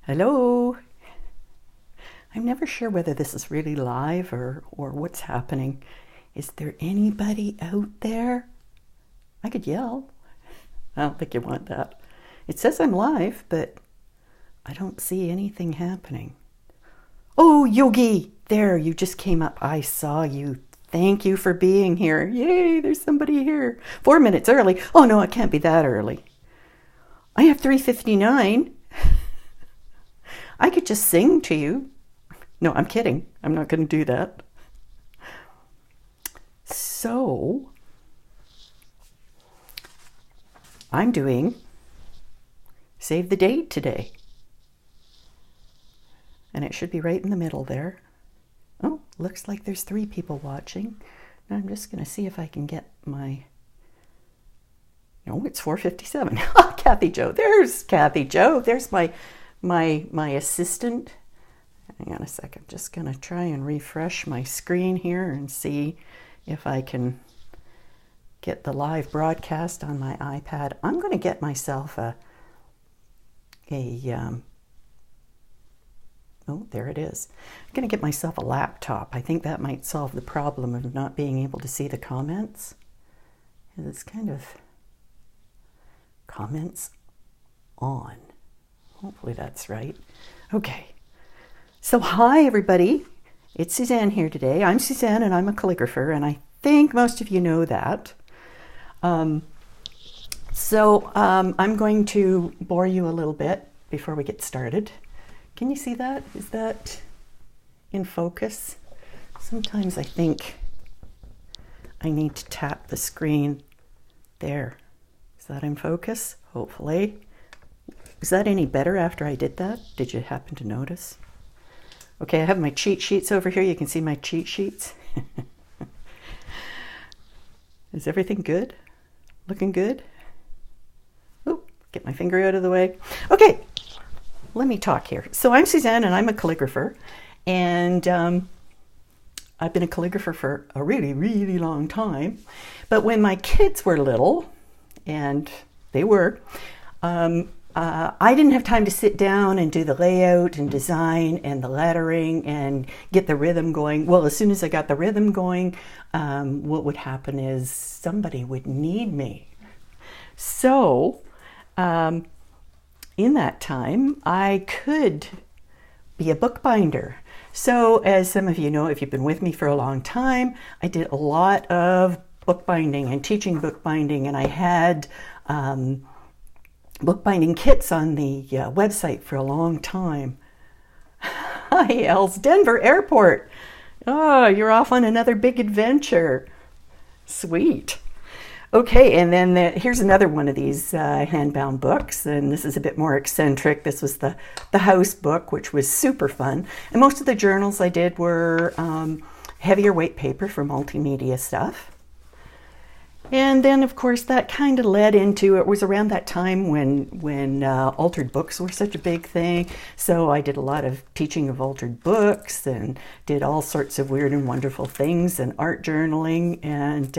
Hello. I'm never sure whether this is really live or what's happening. Is there anybody out there? I could yell. I don't think you want that. It says I'm live, but I don't see anything happening. Oh, Yogi, there, you just came up. I saw you. Thank you for being here. Yay, there's somebody here. 4 minutes early. Oh no, it can't be that early. I have 3:59. I could just sing to you. No, I'm kidding. I'm not going to do that. So, I'm doing Save the Date today. And it should be right in the middle there. Oh, looks like there's 3 people watching. Now I'm just going to see if I can get my... No, it's 4:57. Kathy Joe. There's Kathy Joe. There's my assistant. Hang on a second. Just going to try and refresh my screen here and see if I can get the live broadcast on my iPad. I'm going to get myself oh, there it is. I'm going to get myself a laptop. I think that might solve the problem of not being able to see the comments. It's kind of comments on. Hopefully that's right. Okay. So hi everybody. It's Suzanne here today. I'm Suzanne and I'm a calligrapher, and I think most of you know that. I'm going to bore you a little bit before we get started. Can you see that? Is that in focus? Sometimes I think I need to tap the screen there. Is that in focus? Hopefully. Is that any better after I did that? Did you happen to notice? Okay, I have my cheat sheets over here. You can see my cheat sheets. Is everything good? Looking good? Oh, get my finger out of the way. Okay, let me talk here. So I'm Suzanne and I'm a calligrapher. And I've been a calligrapher for a really, really long time. But when my kids were little, and they were, I didn't have time to sit down and do the layout and design and the lettering and get the rhythm going. Well, as soon as I got the rhythm going, what would happen is somebody would need me. So, in that time, I could be a bookbinder. So, as some of you know, if you've been with me for a long time, I did a lot of bookbinding and teaching bookbinding, and I had bookbinding kits on the website for a long time. Hi, Els, Denver Airport. Oh, you're off on another big adventure. Sweet. Okay, and then here's another one of these handbound books, and this is a bit more eccentric. This was the house book, which was super fun. And most of the journals I did were heavier weight paper for multimedia stuff. And then, of course, that kind of led into, it was around that time when altered books were such a big thing. So I did a lot of teaching of altered books and did all sorts of weird and wonderful things and art journaling. And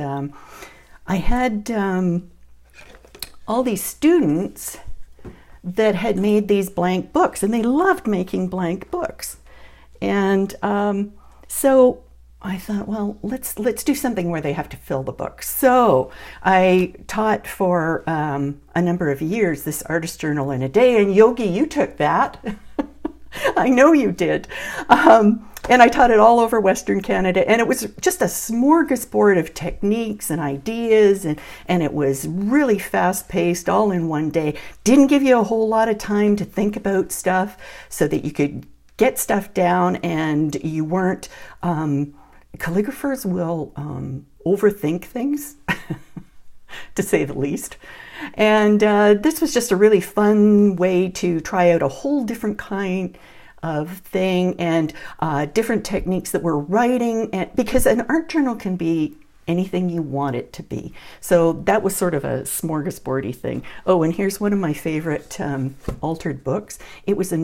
I had all these students that had made these blank books, and they loved making blank books. And so I thought, well, let's do something where they have to fill the book. So I taught for a number of years this artist journal in a day, and Yogi, you took that. I know you did. And I taught it all over Western Canada, and it was just a smorgasbord of techniques and ideas, and it was really fast-paced, all in one day. Didn't give you a whole lot of time to think about stuff so that you could get stuff down and you weren't... calligraphers will overthink things, to say the least. And this was just a really fun way to try out a whole different kind of thing and different techniques that we're writing. Because an art journal can be anything you want it to be. So that was sort of a smorgasbordy thing. Oh, and here's one of my favorite altered books. It was a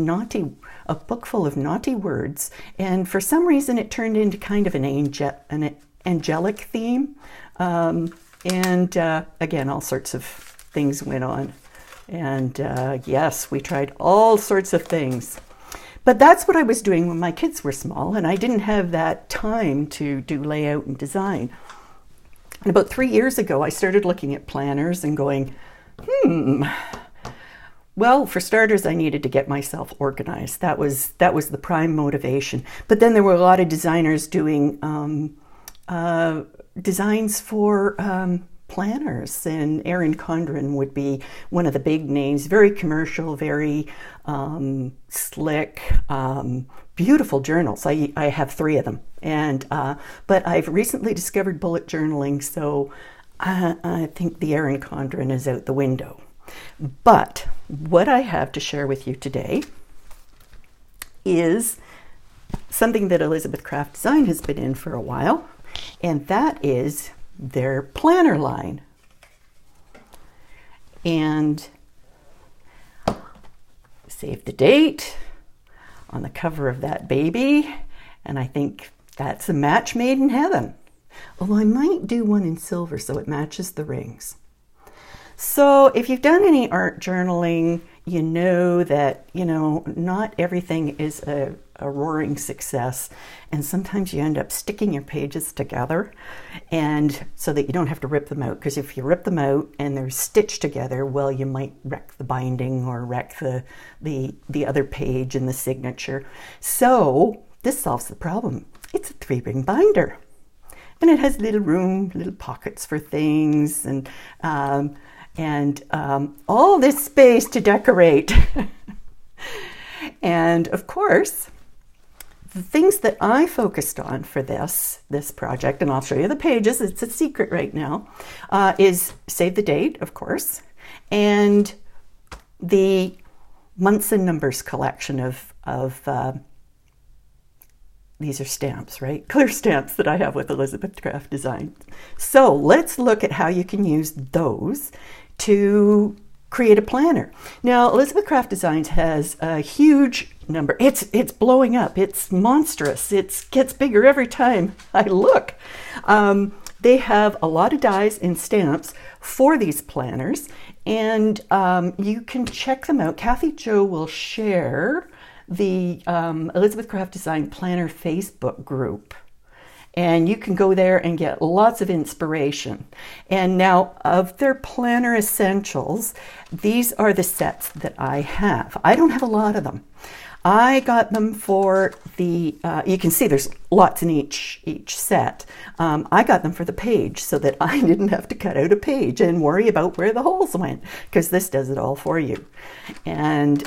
book full of naughty words, and for some reason it turned into kind of an angelic theme. Again, all sorts of things went on. And yes, we tried all sorts of things. But that's what I was doing when my kids were small, and I didn't have that time to do layout and design. And about 3 years ago, I started looking at planners and going, well, for starters, I needed to get myself organized. That was the prime motivation. But then there were a lot of designers doing designs for planners, and Erin Condren would be one of the big names. Very commercial, very slick, beautiful journals. I have 3 of them, and but I've recently discovered bullet journaling, so I think the Erin Condren is out the window. But what I have to share with you today is something that Elizabeth Craft Design has been in for a while, and that is their planner line. And save the date on the cover of that baby, and I think that's a match made in heaven. Although I might do one in silver so it matches the rings. So if you've done any art journaling, you know that, not everything is a roaring success. And sometimes you end up sticking your pages together, and so that you don't have to rip them out. Because if you rip them out and they're stitched together, well, you might wreck the binding or wreck the other page and the signature. So this solves the problem. It's a 3-ring binder. And it has little pockets for things, and all this space to decorate. And of course, the things that I focused on for this project, and I'll show you the pages, it's a secret right now, is save the date, of course, and the months and numbers collection of these are stamps, right? Clear stamps that I have with Elizabeth Craft Design. So let's look at how you can use those to create a planner. Now, Elizabeth Craft Designs has a huge number. It's blowing up. It's monstrous. It gets bigger every time I look. They have a lot of dies and stamps for these planners, and you can check them out. Kathy Jo will share the Elizabeth Craft Design Planner Facebook group, and you can go there and get lots of inspiration. And now, of their planner essentials, these are the sets that I have. I don't have a lot of them. I got them for the, you can see there's lots in each set. I got them for the page so that I didn't have to cut out a page and worry about where the holes went, because this does it all for you. And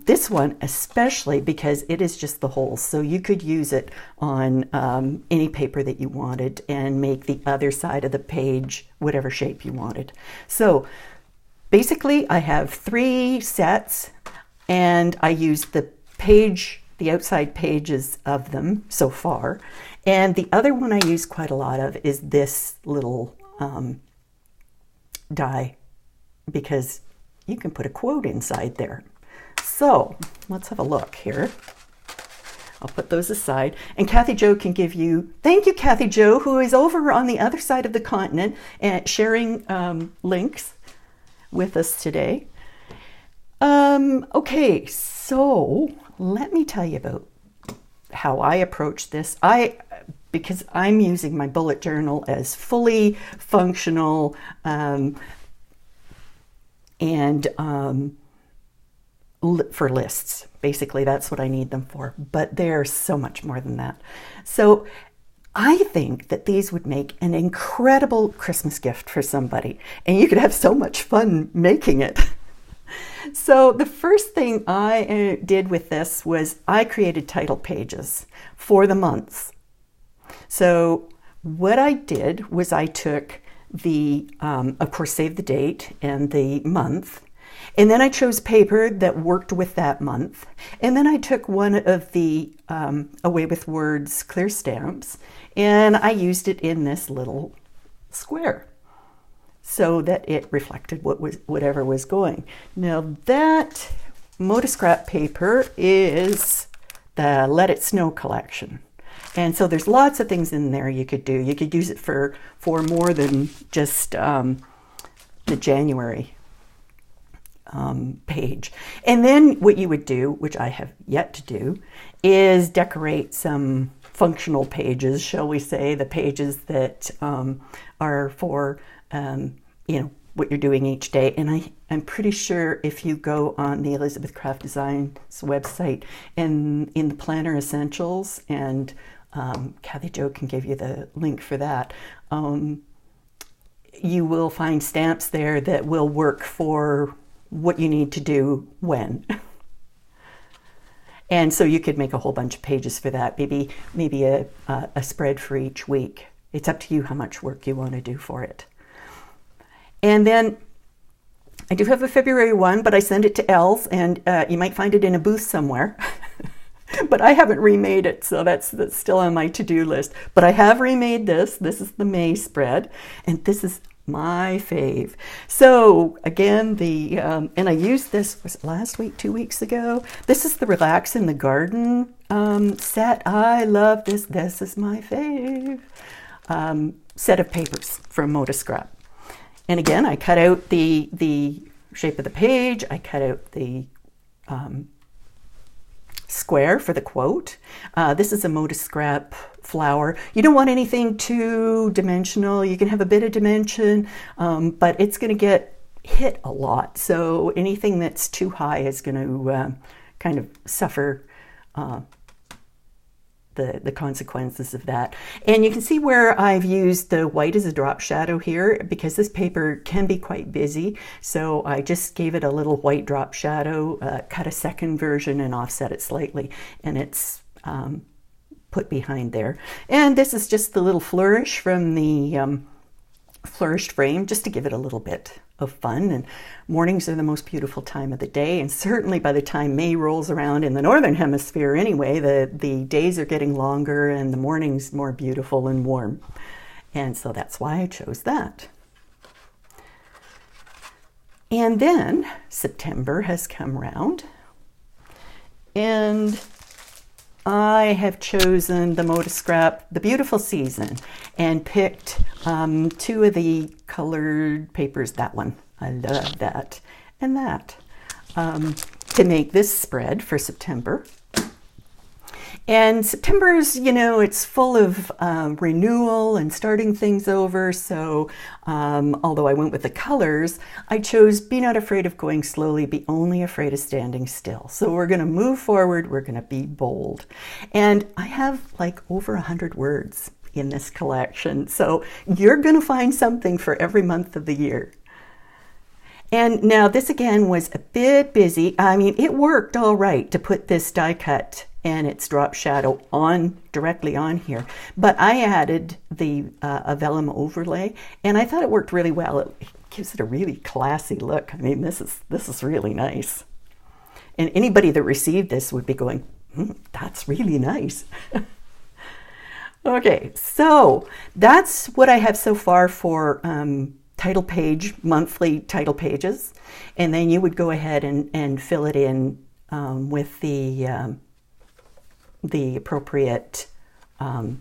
this one especially, because it is just the holes, so you could use it on any paper that you wanted and make the other side of the page whatever shape you wanted. So basically I have 3 sets, and I used the outside pages of them so far. And the other one I use quite a lot of is this little die, because you can put a quote inside there. So let's have a look here. I'll put those aside, and Kathy Jo can give you, thank you Kathy Jo, who is over on the other side of the continent and sharing links with us today. Okay, so let me tell you about how I approach this. Because I'm using my bullet journal as fully functional for lists. Basically, that's what I need them for. But they're so much more than that. So I think that these would make an incredible Christmas gift for somebody, and you could have so much fun making it. So the first thing I did with this was I created title pages for the months. So what I did was I took the, of course, save the date and the month, and then I chose paper that worked with that month. And then I took one of the Away with Words clear stamps, and I used it in this little square, so that it reflected whatever was going. Now that Moto-Scrap paper is the Let It Snow collection. And so there's lots of things in there you could do. You could use it for more than just the January page. And then what you would do, which I have yet to do, is decorate some functional pages, shall we say, the pages that are for, what you're doing each day. And I'm pretty sure if you go on the Elizabeth Craft Design's website in the Planner Essentials, and Kathy Jo can give you the link for that, you will find stamps there that will work for what you need to do when. And so you could make a whole bunch of pages for that, maybe a spread for each week. It's up to you how much work you want to do for it. And then I do have a February one, but I send it to Els, and you might find it in a booth somewhere. But I haven't remade it, so that's still on my to-do list. But I have remade this. This is the May spread, and this is my fave. So again, and I used this, was it last week, 2 weeks ago? This is the Relax in the Garden set. I love this. This is my fave. Set of papers from Moda Scrap. And again, I cut out the shape of the page. I cut out the square for the quote. This is a Moda Scrap flower. You don't want anything too dimensional. You can have a bit of dimension, but it's going to get hit a lot. So anything that's too high is going to kind of suffer the consequences of that. And you can see where I've used the white as a drop shadow here, because this paper can be quite busy. So I just gave it a little white drop shadow, cut a second version and offset it slightly, and it's put behind there. And this is just the little flourish from the flourished frame, just to give it a little bit of fun. And mornings are the most beautiful time of the day, and certainly by the time May rolls around in the northern hemisphere anyway, the days are getting longer and the mornings more beautiful and warm. And so that's why I chose that. And then September has come round, and I have chosen the Moda Scrap, the Beautiful Season, and picked two of the colored papers, that one, I love that, and that, to make this spread for September. And September's, it's full of renewal and starting things over. So although I went with the colors, I chose Be Not Afraid of Going Slowly, Be Only Afraid of Standing Still. So we're going to move forward. We're going to be bold. And I have like over 100 words in this collection. So you're going to find something for every month of the year. And now this again was a bit busy. I mean, it worked all right to put this die cut and its drop shadow directly on here. But I added the a vellum overlay, and I thought it worked really well. It gives it a really classy look. I mean, this is really nice. And anybody that received this would be going, that's really nice. Okay, so that's what I have so far for title page, monthly title pages. And then you would go ahead and fill it in with the appropriate, I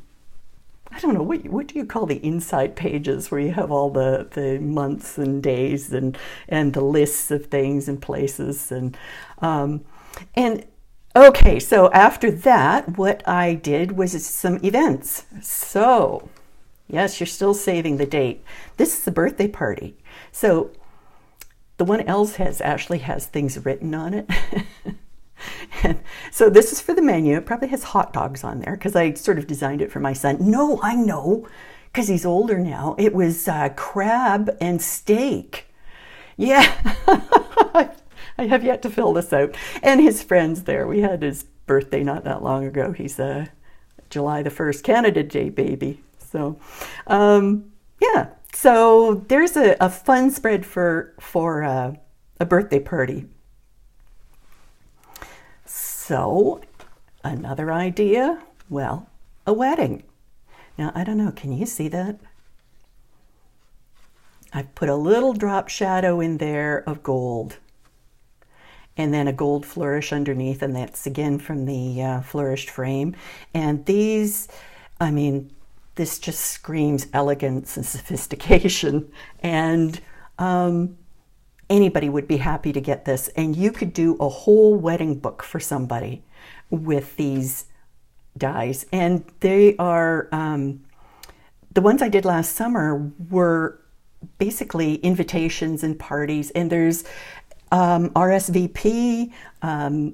don't know, what do you call the inside pages where you have all the months and days and the lists of things and places and okay, so after that, what I did was some events. So yes, you're still saving the date. This is the birthday party. So the one Els actually has things written on it. And so this is for the menu. It probably has hot dogs on there because I sort of designed it for my son. No, I know, because he's older now. It was crab and steak. Yeah, I have yet to fill this out. And his friends there. We had his birthday not that long ago. He's a July the 1st Canada Day baby. So, yeah. So there's a fun spread for a birthday party. So, another idea, well, a wedding. Now, I don't know, can you see that? I've put a little drop shadow in there of gold. And then a gold flourish underneath, and that's again from the flourished frame. And these, I mean, this just screams elegance and sophistication. And anybody would be happy to get this. And you could do a whole wedding book for somebody with these dies. And they are, the ones I did last summer were basically invitations and parties. And there's RSVP.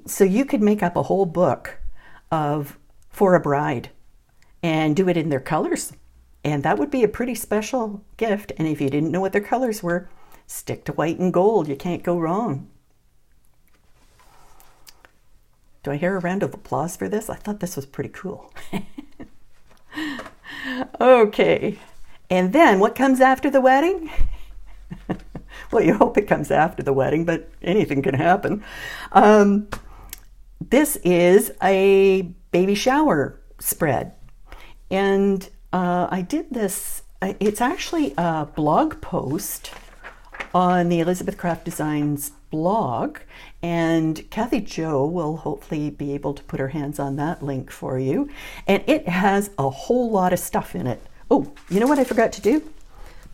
So you could make up a whole book for a bride and do it in their colors. And that would be a pretty special gift. And if you didn't know what their colors were, stick to white and gold. You can't go wrong. Do I hear a round of applause for this? I thought this was pretty cool. Okay. And then what comes after the wedding? Well, you hope it comes after the wedding, but anything can happen. This is a baby shower spread. And I did this, it's actually a blog post on the Elizabeth Craft Designs blog, and Kathy Jo will hopefully be able to put her hands on that link for you. And it has a whole lot of stuff in it. Oh, you know what I forgot to do?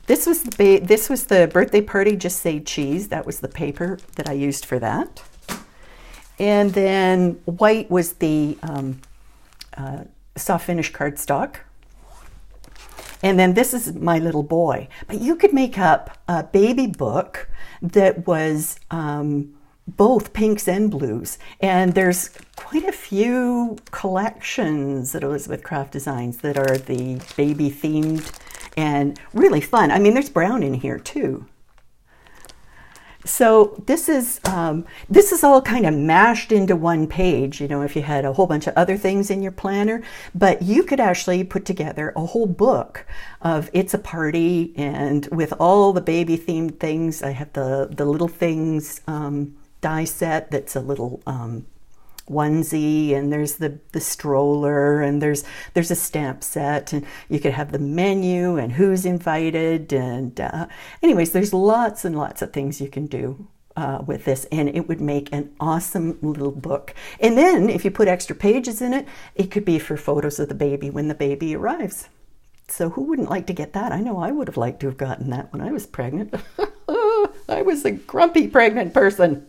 This was the birthday party, Just Say Cheese. That was the paper that I used for that. And then white was the soft finish cardstock. And then this is my little boy. But you could make up a baby book that was both pinks and blues. And there's quite a few collections at Elizabeth Craft Designs that are the baby themed and really fun. I mean, there's brown in here too. So this is all kind of mashed into one page, you know, if you had a whole bunch of other things in your planner, but you could actually put together a whole book of It's a Party, and with all the baby themed things. I have the Little Things die set that's a little onesie, and there's the stroller, and there's a stamp set, and you could have the menu and who's invited, and anyways, there's lots and lots of things you can do with this, and it would make an awesome little book. And then if you put extra pages in it, it could be for photos of the baby when the baby arrives. So who wouldn't like to get that? I know I would have liked to have gotten that when I was pregnant. I was a grumpy pregnant person.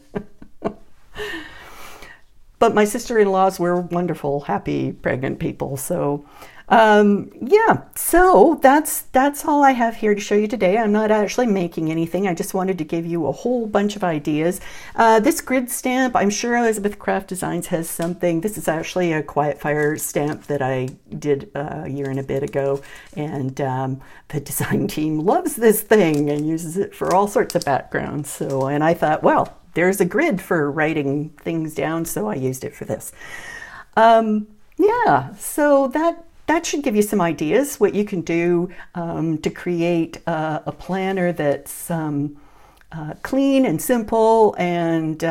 But my sister-in-laws were wonderful, happy, pregnant people. So, yeah, so that's all I have here to show you today. I'm not actually making anything. I just wanted to give you a whole bunch of ideas. This grid stamp, I'm sure Elizabeth Craft Designs has something. This is actually a Quietfire stamp that I did a year and a bit ago. And the design team loves this thing and uses it for all sorts of backgrounds. So, and I thought, well, there's a grid for writing things down, so I used it for this. Yeah, so that should give you some ideas what you can do to create a planner that's clean and simple, and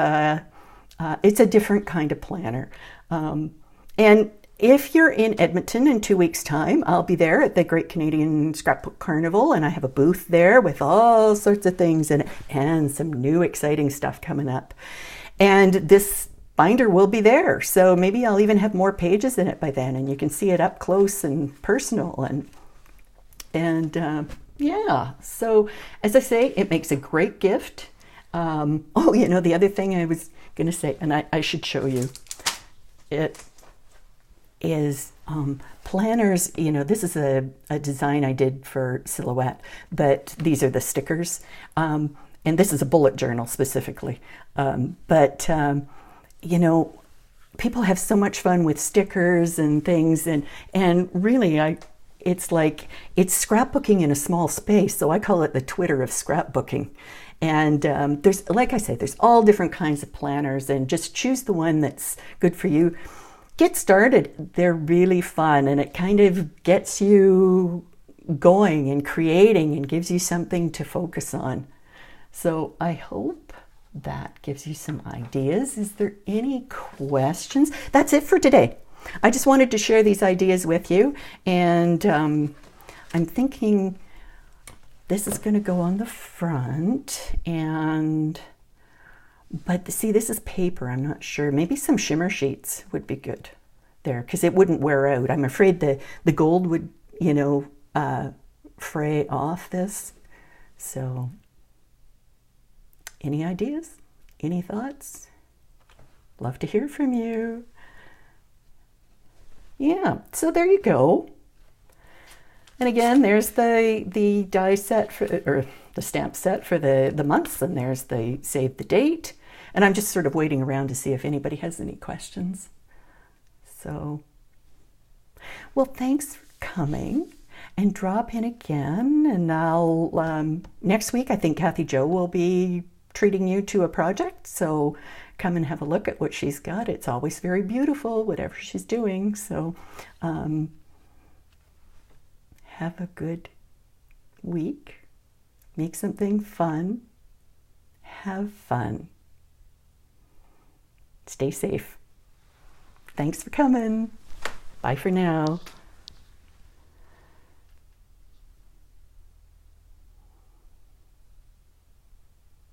it's a different kind of planner. And if you're in Edmonton in 2 weeks' time, I'll be there at the Great Canadian Scrapbook Carnival, and I have a booth there with all sorts of things in it and some new exciting stuff coming up. And this binder will be there, so maybe I'll even have more pages in it by then, and you can see it up close and personal. And yeah, so as I say, it makes a great gift. Oh, you know, the other thing I was going to say, and I should show you, it is planners. You know, this is a design I did for Silhouette, but these are the stickers, and this is a bullet journal specifically, you know, people have so much fun with stickers and things, and really it's like it's scrapbooking in a small space, so I call it the Twitter of scrapbooking. And there's, like I say, there's all different kinds of planners, and just choose the one that's good for you. Get started. They're really fun, and it kind of gets you going and creating and gives you something to focus on. So I hope that gives you some ideas. Is there any questions? That's it for today. I just wanted to share these ideas with you, and I'm thinking this is going to go on the front, but see, this is paper. I'm not sure. Maybe some shimmer sheets would be good there, because it wouldn't wear out. I'm afraid the gold would, you know, fray off this. So Any ideas? Any thoughts? Love to hear from you. Yeah, so there you go. And again, there's the die set for, or the stamp set for the months, and there's the save the date. And I'm just sort of waiting around to see if anybody has any questions. So, well, thanks for coming, and drop in again. And I'll, next week, I think Kathy Jo will be treating you to a project. So come and have a look at what she's got. It's always very beautiful, whatever she's doing. So have a good week. Make something fun. Have fun. Stay safe. Thanks for coming. Bye for now.